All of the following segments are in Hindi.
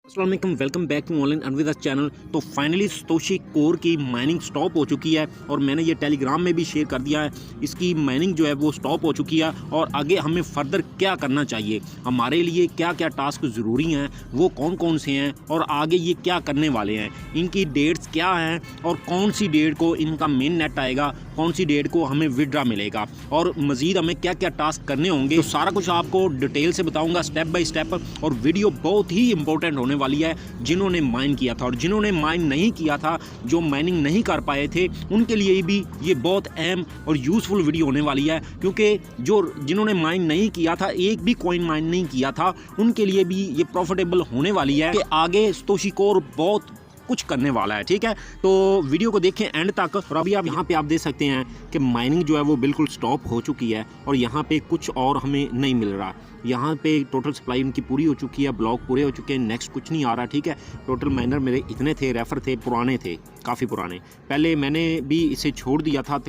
अस्सलाम वालेकुम, वेलकम बैक टू ऑनलाइन अनविदा चैनल। तो फाइनली सतोशी कोर की माइनिंग स्टॉप हो चुकी है और मैंने ये टेलीग्राम में भी शेयर कर दिया है। इसकी माइनिंग जो है वो स्टॉप हो चुकी है और आगे हमें फर्दर क्या करना चाहिए, हमारे लिए क्या क्या टास्क ज़रूरी हैं, वो कौन कौन से हैं और आगे ये क्या करने वाले हैं, इनकी डेट्स क्या हैं और कौन सी डेट को इनका मेन नेट आएगा, कौन सी डेट को हमें विड्रा मिलेगा और मज़ीद हमें क्या क्या टास्क करने होंगे। तो सारा कुछ आपको डिटेल से बताऊँगा स्टेप बाई स्टेप। और वीडियो बहुत ही इंपॉर्टेंट होने वाली है जिन्होंने माइन किया था और जिन्होंने माइन नहीं किया था, जो माइनिंग नहीं कर पाए थे, उनके लिए भी ये बहुत अहम और यूज़फुल वीडियो होने वाली है। क्योंकि जिन्होंने माइन नहीं किया था, एक भी कॉइन माइन नहीं किया था, उनके लिए भी ये प्रॉफिटेबल होने वाली है कि आगे सतोशी कोर बहुत कुछ करने वाला है। ठीक है, तो वीडियो को देखें एंड तक। और अभी आप यहाँ पे आप देख सकते हैं कि माइनिंग जो है वो बिल्कुल स्टॉप हो चुकी है और यहाँ पे कुछ और हमें नहीं मिल रहा। यहाँ पे टोटल सप्लाई इनकी पूरी हो चुकी है, ब्लॉक पूरे हो चुके हैं, नेक्स्ट कुछ नहीं आ रहा। ठीक है, टोटल माइनर मेरे इतने थे, रेफर थे, पुराने थे, काफ़ी पुराने। पहले मैंने भी इसे छोड़ दिया था,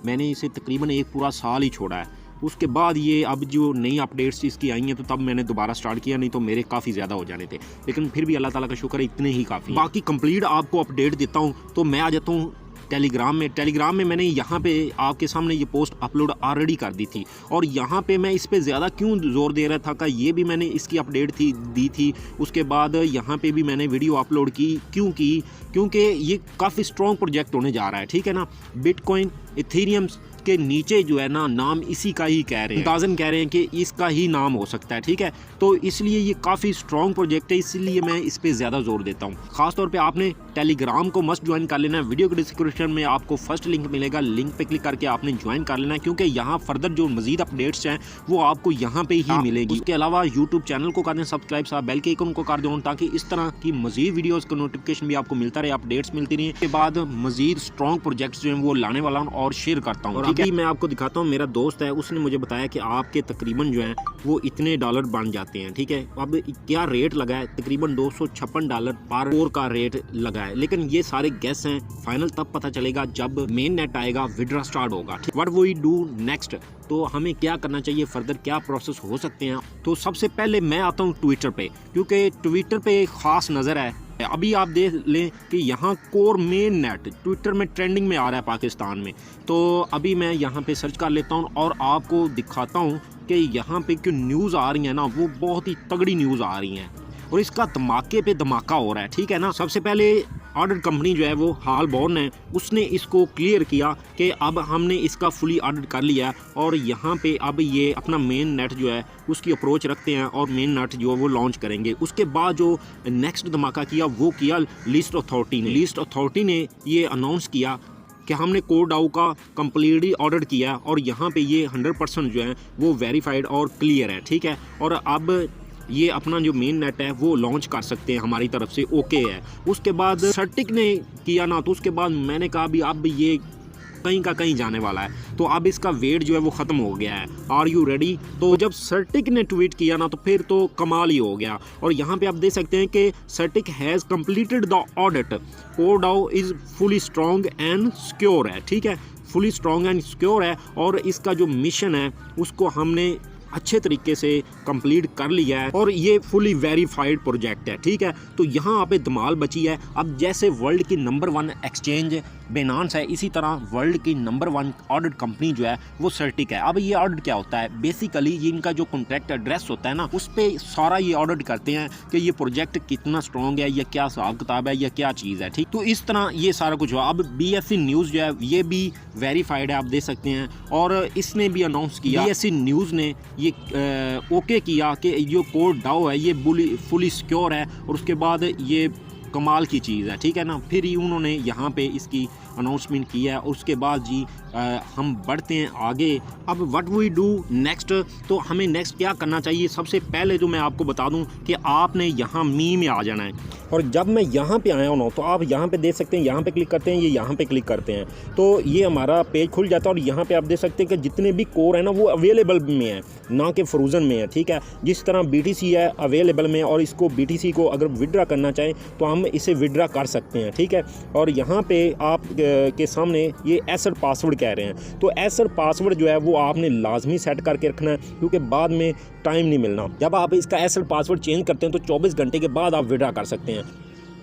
मैंने इसे तकरीबन एक पूरा साल ही छोड़ा है। उसके बाद ये अब जो नई अपडेट्स इसकी आई हैं तो तब मैंने दोबारा स्टार्ट किया, नहीं तो मेरे काफ़ी ज़्यादा हो जाने थे। लेकिन फिर भी अल्लाह ताला का शुक्र है, इतने ही काफ़ी। बाकी कंप्लीट आपको अपडेट देता हूँ। तो मैं आ जाता हूँ टेलीग्राम में मैंने यहाँ पे आपके सामने ये पोस्ट अपलोड ऑलरेडी कर दी थी और यहाँ पे मैं इस पे ज़्यादा क्यों ज़ोर दे रहा था कि ये भी मैंने इसकी अपडेट दी थी। उसके बाद यहाँ पे भी मैंने वीडियो अपलोड की, क्योंकि ये काफ़ी स्ट्रॉन्ग प्रोजेक्ट होने जा रहा है। ठीक है ना, बिटकॉइन इथेरियम के नीचे जो है ना, नाम इसी का ही कह रहे हैं, ताज़न कह रहे हैं कि इसका ही नाम हो सकता है। ठीक है, तो इसलिए ये काफ़ी स्ट्रॉन्ग प्रोजेक्ट है, इसलिए मैं इस पे ज़्यादा जोर देता हूँ। खासतौर पे आपने टेलीग्राम को मस्ट ज्वाइन कर लेना है। वीडियो के डिस्क्रिप्शन में आपको फर्स्ट लिंक मिलेगा, लिंक पे क्लिक करके आपने ज्वाइन कर लेना है, क्योंकि यहाँ फर्दर जो मजीद अपडेट्स हैं वो आपको यहाँ पे ही मिलेगी। उसके अलावा यूट्यूब चैनल को कर दें सब्सक्राइब, साहब बेल के आइकन को कर दें, ताकि इस तरह की मजीद वीडियोज़ का नोटिफिकेशन भी आपको मिलता रहे, अपडेट्स मिलती रही। इसके बाद मजीद स्ट्रॉन्ग प्रोजेक्ट्स जो हैं वो लाने वाला हूँ और शेयर करता हूँ। अभी मैं आपको दिखाता हूँ, मेरा दोस्त है, उसने मुझे बताया कि आपके तकरीबन जो है वो इतने डॉलर बन जाते हैं। ठीक है, अब क्या रेट लगा है, तकरीबन $256 पर कोर का रेट लगा है। लेकिन ये सारे गैस हैं, फाइनल तब पता चलेगा जब मेन नेट आएगा, विड्रॉ स्टार्ट होगा। व्हाट वी डू नेक्स्ट, तो हमें क्या करना चाहिए, फर्दर क्या प्रोसेस हो सकते हैं। तो सबसे पहले मैं आता हूँ ट्विटर पे, क्योंकि ट्विटर पे खास नज़र है। अभी आप देख लें कि यहाँ कोर मेन नेट ट्विटर में ट्रेंडिंग में आ रहा है पाकिस्तान में। तो अभी मैं यहाँ पे सर्च कर लेता हूँ और आपको दिखाता हूँ कि यहाँ पे जो न्यूज़ आ रही है ना, वो बहुत ही तगड़ी न्यूज़ आ रही हैं और इसका धमाके पे धमाका हो रहा है। ठीक है ना, सबसे पहले ऑडिट कंपनी जो है वो हालबॉर्न है, उसने इसको क्लियर किया कि अब हमने इसका फुली ऑडिट कर लिया और यहाँ पे अब ये अपना मेन नेट जो है उसकी अप्रोच रखते हैं और मेन नेट जो है वो लॉन्च करेंगे। उसके बाद जो नेक्स्ट धमाका किया वो किया लिस्ट अथॉरिटी ने ये अनाउंस किया कि हमने कोरडाओ का कम्प्लीटली ऑर्डर किया और यहाँ पे ये 100% जो है वो वेरीफाइड और क्लियर है। ठीक है, और अब ये अपना जो मेन नेट है वो लॉन्च कर सकते हैं, हमारी तरफ से ओके है। उसके बाद सर्टिक ने किया ना, तो उसके बाद मैंने कहा भी अब ये कहीं का कहीं जाने वाला है, तो अब इसका वेट जो है वो ख़त्म हो गया है। Are you ready? तो जब सर्टिक ने ट्वीट किया ना, तो फिर तो कमाल ही हो गया। और यहाँ पे आप देख सकते हैं कि Certik has completed the audit, Core DAO is fully strong and secure है। ठीक है, फुली स्ट्रॉन्ग एंड सिक्योर है और इसका जो मिशन है उसको हमने अच्छे तरीके से कंप्लीट कर लिया है और ये फुली वेरीफाइड प्रोजेक्ट है। ठीक है, तो यहाँ पे धमाल बची है। अब जैसे वर्ल्ड की नंबर 1 एक्सचेंज बेनांस है, इसी तरह वर्ल्ड की नंबर 1 ऑडिट कंपनी जो है वो सर्टिक है। अब ये ऑडिट क्या होता है, बेसिकली ये इनका जो कॉन्ट्रैक्ट एड्रेस होता है ना, उस पर सारा ये ऑडिट करते हैं कि ये प्रोजेक्ट कितना स्ट्रॉन्ग है या क्या हिसाब किताब है या क्या चीज़ है। ठीक, तो इस तरह ये सारा कुछ हुआ। अब BSE न्यूज़ जो है ये भी वेरीफाइड है, आप देख सकते हैं, और इसने भी अनाउंस किया, BSE न्यूज़ ने ये ओके किया कि जो कोरडाओ है ये फुली सिक्योर है और उसके बाद ये कमाल की चीज़ है। ठीक है ना, फिर ही उन्होंने यहाँ पे इसकी अनाउंसमेंट किया है और उसके बाद जी हम बढ़ते हैं आगे। अब व्हाट वी डू नेक्स्ट, तो हमें नेक्स्ट क्या करना चाहिए। सबसे पहले जो मैं आपको बता दूं कि आपने यहाँ मी में आ जाना है और जब मैं यहाँ पे आया हूँ ना, तो आप यहाँ पे देख सकते हैं, यहाँ पे क्लिक करते हैं, ये यहाँ पे क्लिक करते हैं तो ये हमारा पेज खुल जाता है और यहाँ पे आप देख सकते हैं कि जितने भी कोर है ना वो अवेलेबल में है, ना कि फ्रोज़न में है। ठीक है, जिस तरह BTC है अवेलेबल में, और इसको BTC को अगर विड्रा करना चाहें तो हम इसे विड्रा कर सकते हैं। ठीक है, और यहाँ पे आप के सामने ये एसेट पासवर्ड कह रहे हैं। तो एसर पासवर्ड जो है वो आपने लाजमी सेट करके रखना है, क्योंकि बाद में टाइम नहीं मिलना। जब आप इसका एसर पासवर्ड चेंज करते हैं तो 24 घंटे के बाद आप विड्रॉ कर सकते हैं,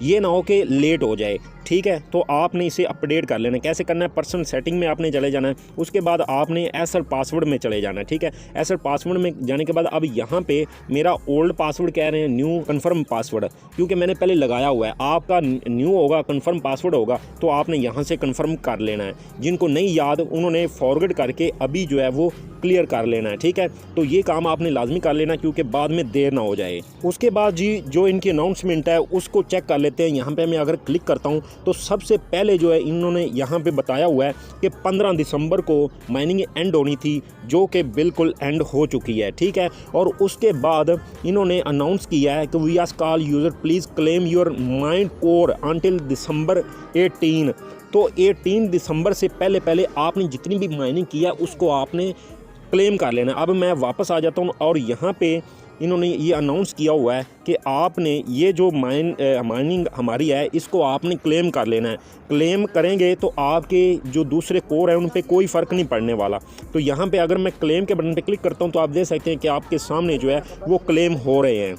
ये ना हो कि लेट हो जाए, ठीक है। तो आपने इसे अपडेट कर लेना है। कैसे करना है, पर्सनल सेटिंग में आपने चले जाना है, उसके बाद आपने एसर पासवर्ड में चले जाना है, ठीक है। एसर पासवर्ड में जाने के बाद अब यहाँ पे मेरा ओल्ड पासवर्ड कह रहे हैं, न्यू कन्फर्म पासवर्ड, क्योंकि मैंने पहले लगाया हुआ है। आपका न्यू होगा, कन्फर्म पासवर्ड होगा, तो आपने यहाँ से कन्फर्म कर लेना है। जिनको नहीं याद उन्होंने फॉरवर्ड करके अभी जो है वो क्लियर कर लेना है, ठीक है। तो ये काम आपने लाजमी कर लेना, क्योंकि बाद में देर ना हो जाए। उसके बाद जी जो इनकी अनाउंसमेंट है उसको चेक कर लेते हैं। यहाँ पे मैं अगर क्लिक करता हूँ तो सबसे पहले जो है इन्होंने यहाँ पे बताया हुआ है कि 15 दिसंबर को माइनिंग एंड होनी थी, जो कि बिल्कुल एंड हो चुकी है, ठीक है। और उसके बाद इन्होंने अनाउंस किया है कि we ask all user please claim your mine core until December 18। तो 18 दिसंबर से पहले आपने जितनी भी माइनिंग किया उसको आपने क्लेम कर लेना। अब मैं वापस आ जाता हूँ और यहाँ पे इन्होंने ये अनाउंस किया हुआ है कि आपने ये जो माइनिंग हमारी है इसको आपने क्लेम कर लेना है। क्लेम करेंगे तो आपके जो दूसरे कोर हैं उन पे कोई फ़र्क नहीं पड़ने वाला। तो यहाँ पे अगर मैं क्लेम के बटन पे क्लिक करता हूँ तो आप देख सकते हैं कि आपके सामने जो है वो क्लेम हो रहे हैं।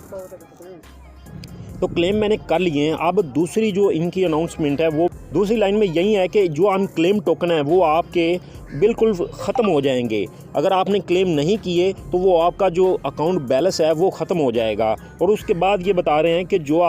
तो क्लेम मैंने कर लिए हैं। अब दूसरी जो इनकी अनाउंसमेंट है वो दूसरी लाइन में यही है कि जो अनक्लेम टोकन है वो आपके बिल्कुल ख़त्म हो जाएंगे। अगर आपने क्लेम नहीं किए तो वो आपका जो अकाउंट बैलेंस है वो ख़त्म हो जाएगा। और उसके बाद ये बता रहे हैं कि जो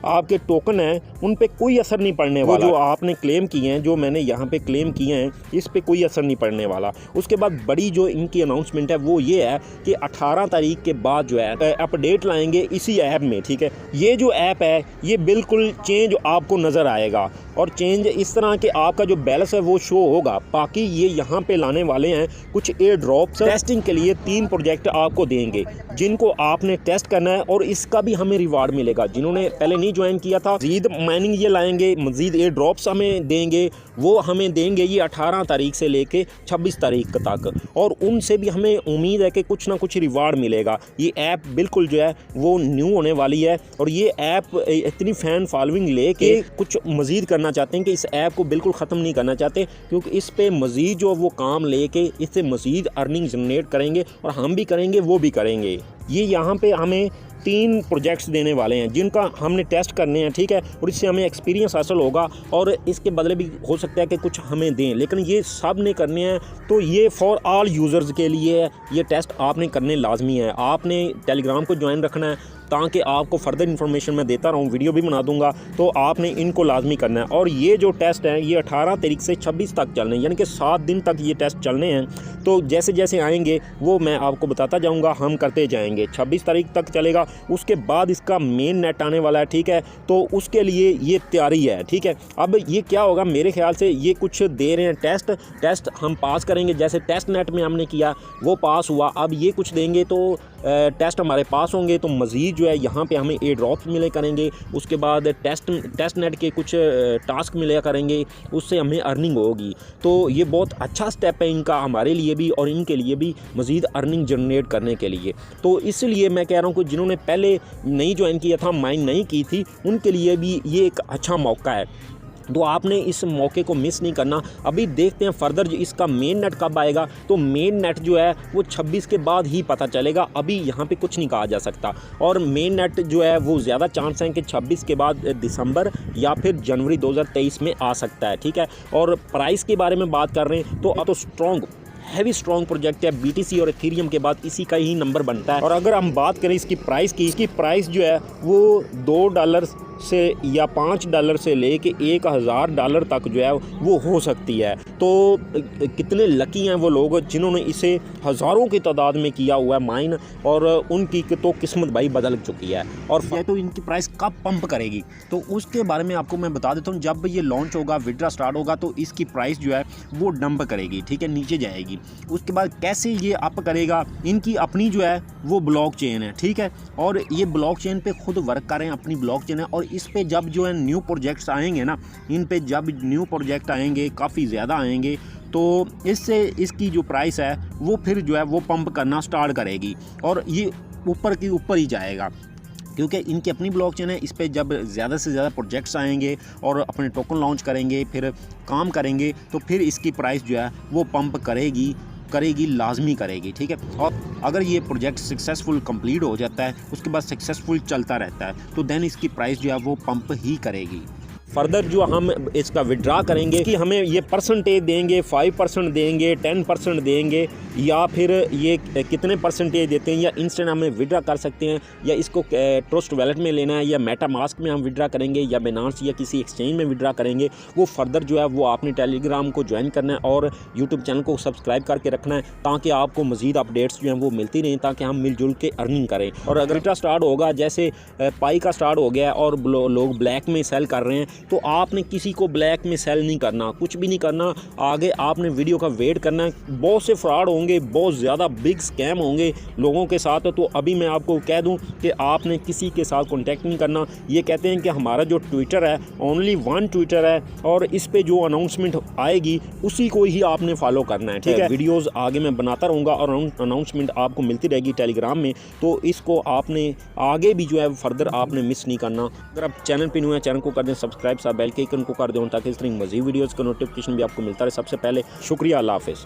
आपके टोकन हैं उन पे कोई असर नहीं पड़ने वाला। जो आपने क्लेम किए हैं, जो मैंने यहाँ पे क्लेम किए हैं, इस पे कोई असर नहीं पड़ने वाला। उसके बाद बड़ी जो इनकी अनाउंसमेंट है वो ये है कि 18 तारीख के बाद जो है अपडेट लाएंगे इसी ऐप में, ठीक है। ये जो ऐप है ये बिल्कुल चेंज आपको नज़र आएगा और चेंज इस तरह के आपका जो बैलेंस है वो शो होगा। बाकी ये यहाँ पे लाने वाले हैं कुछ एयर ड्रॉप्स टेस्टिंग के लिए। 3 प्रोजेक्ट आपको देंगे जिनको आपने टेस्ट करना है और इसका भी हमें रिवार्ड मिलेगा। जिन्होंने पहले नहीं ज्वाइन किया था, मज़ीद माइनिंग ये लाएंगे, मज़ीद एयर ड्रॉप्स हमें देंगे। वो हमें देंगे ये 18 तारीख से लेके 26 तारीख तक, और उनसे भी हमें उम्मीद है कि कुछ ना कुछ रिवार्ड मिलेगा। ये ऐप बिल्कुल जो है वो न्यू होने वाली है और ये ऐप इतनी फ़ैन फॉलोइंग लेके कुछ मज़ीद करना चाहते हैं कि इस ऐप को बिल्कुल ख़त्म नहीं करना चाहते, क्योंकि इस पे मज़ीद जो वो काम लेके इससे मज़ीद अर्निंग जनरेट करेंगे और हम भी करेंगे, वो भी करेंगे। ये यहाँ पे हमें 3 प्रोजेक्ट्स देने वाले हैं जिनका हमने टेस्ट करने हैं, ठीक है। और इससे हमें एक्सपीरियंस हासिल होगा और इसके बदले भी हो सकता है कि कुछ हमें दें, लेकिन ये सब ने करने हैं। तो ये फॉर ऑल यूज़र्स के लिए है, ये टेस्ट आपने करने लाजमी है। आपने टेलीग्राम को ज्वाइन रखना है ताकि आपको फर्दर इन्फॉर्मेशन मैं देता रहूँ, वीडियो भी बना दूंगा, तो आपने इनको लाजमी करना है। और ये जो टेस्ट हैं ये 18 तारीख से 26 तक चलने हैं, यानी कि 7 दिन तक ये टेस्ट चलने हैं। तो जैसे जैसे आएंगे वो मैं आपको बताता जाऊंगा, हम करते जाएंगे। 26 तारीख तक चलेगा, उसके बाद इसका मेन नेट आने वाला है, ठीक है। तो उसके लिए ये तैयारी है, ठीक है। अब ये क्या होगा, मेरे ख्याल से ये कुछ दे रहे हैं टेस्ट हम पास करेंगे। जैसे टेस्ट नेट में हमने किया वो पास हुआ, अब ये कुछ देंगे तो टेस्ट हमारे पास होंगे तो मज़ीद जो है यहाँ पे हमें एयर ड्रॉप्स मिले करेंगे। उसके बाद टेस्ट नेट के कुछ टास्क मिले करेंगे, उससे हमें अर्निंग होगी। तो ये बहुत अच्छा स्टेप है इनका, हमारे लिए भी और इनके लिए भी, मज़ीद अर्निंग जनरेट करने के लिए। तो इसलिए मैं कह रहा हूँ कि जिन्होंने पहले नहीं ज्वाइन किया था, माइन नहीं की थी, उनके लिए भी ये एक अच्छा मौका है। तो आपने इस मौके को मिस नहीं करना। अभी देखते हैं फर्दर जो इसका मेन नेट कब आएगा। तो मेन नेट जो है वो 26 के बाद ही पता चलेगा, अभी यहाँ पे कुछ नहीं कहा जा सकता। और मेन नेट जो है वो ज़्यादा चांस हैं कि 26 के बाद दिसंबर या फिर जनवरी 2023 में आ सकता है, ठीक है। और प्राइस के बारे में बात कर रहे हैं तो स्ट्रॉन्ग हैवी स्ट्रॉन्ग प्रोजेक्ट है। BTC और एथेरियम के बाद इसी का ही नंबर बनता है। और अगर हम बात करें इसकी प्राइस की, इसकी प्राइस जो है वो $2 से या $5 से लेके $1000 तक जो है वो हो सकती है। तो कितने लकी हैं वो लोग जिन्होंने इसे हज़ारों की तादाद में किया हुआ है माइन, और उनकी तो किस्मत भाई बदल चुकी है। और ये तो इनकी प्राइस कब पंप करेगी तो उसके बारे में आपको मैं बता देता हूँ। जब ये लॉन्च होगा, विड्रा स्टार्ट होगा, तो इसकी प्राइस जो है वो डंप करेगी, ठीक है, नीचे जाएगी। उसके बाद कैसे ये अप करेगा, इनकी अपनी जो है वो ब्लॉक चेन है, ठीक है। और ये ब्लॉक चेन पे खुद वर्क कर रहे हैं, अपनी ब्लॉक चेन है। और इस पे जब जो है न्यू प्रोजेक्ट्स आएंगे ना, इन पे जब न्यू प्रोजेक्ट आएंगे, काफ़ी ज़्यादा आएंगे, तो इससे इसकी जो प्राइस है वो फिर जो है वो पंप करना स्टार्ट करेगी और ये ऊपर की ऊपर ही जाएगा। क्योंकि इनकी अपनी ब्लॉकचेन है। इस पे जब ज़्यादा से ज़्यादा प्रोजेक्ट्स आएंगे और अपने टोकन लॉन्च करेंगे, फिर काम करेंगे, तो फिर इसकी प्राइस जो है वो पंप करेगी, लाजमी करेगी, ठीक है। और अगर ये प्रोजेक्ट सक्सेसफुल कंप्लीट हो जाता है, उसके बाद सक्सेसफुल चलता रहता है, तो देन इसकी प्राइस जो है वो पंप ही करेगी। फर्दर जो हम इसका विड्रा करेंगे कि हमें ये परसेंटेज देंगे, 5% देंगे, 10% देंगे, या फिर ये कितने परसेंटेज देते हैं, या इंस्टेंट हमें विड्रा कर सकते हैं, या इसको ट्रस्ट वैलेट में लेना है, या मेटा मास्क में हम विड्रा करेंगे, या बिनांस या किसी एक्सचेंज में विड्रा करेंगे, वो फर्दर जो है वो आपने टेलीग्राम को ज्वाइन करना है और यूट्यूब चैनल को सब्सक्राइब करके रखना है, ताकि आपको मज़ीद अपडेट्स जो हैं वो मिलती रहें, ताकि हम मिलजुल के अर्निंग करें। और अगर विड्रा स्टार्ट होगा, जैसे पाई का स्टार्ट हो गया और लोग ब्लैक में सेल कर रहे हैं, तो आपने किसी को ब्लैक में सेल नहीं करना, कुछ भी नहीं करना। आगे आपने वीडियो का वेट करना है। बहुत से फ्रॉड होंगे, बहुत ज़्यादा बिग स्कैम होंगे लोगों के साथ। तो अभी मैं आपको कह दूं कि आपने किसी के साथ कांटेक्ट नहीं करना। ये कहते हैं कि हमारा जो ट्विटर है ओनली 1 ट्विटर है, और इस पे जो अनाउंसमेंट आएगी उसी को ही आपने फॉलो करना है, ठीक है। वीडियोस आगे मैं बनाता रहूँगा और अनाउंसमेंट आपको मिलती रहेगी टेलीग्राम में, तो इसको आपने आगे भी जो है फर्दर आपने मिस नहीं करना। अगर आप चैनल पर न्यू है, चैनल को कर दें सब्सक्राइब, बेल के आइकन को कर दें, ताकि इस तरह मज़ीद वीडियोज़ का नोटिफिकेशन भी आपको मिलता रहे सबसे पहले। शुक्रिया, अल्लाह हाफ़िज़।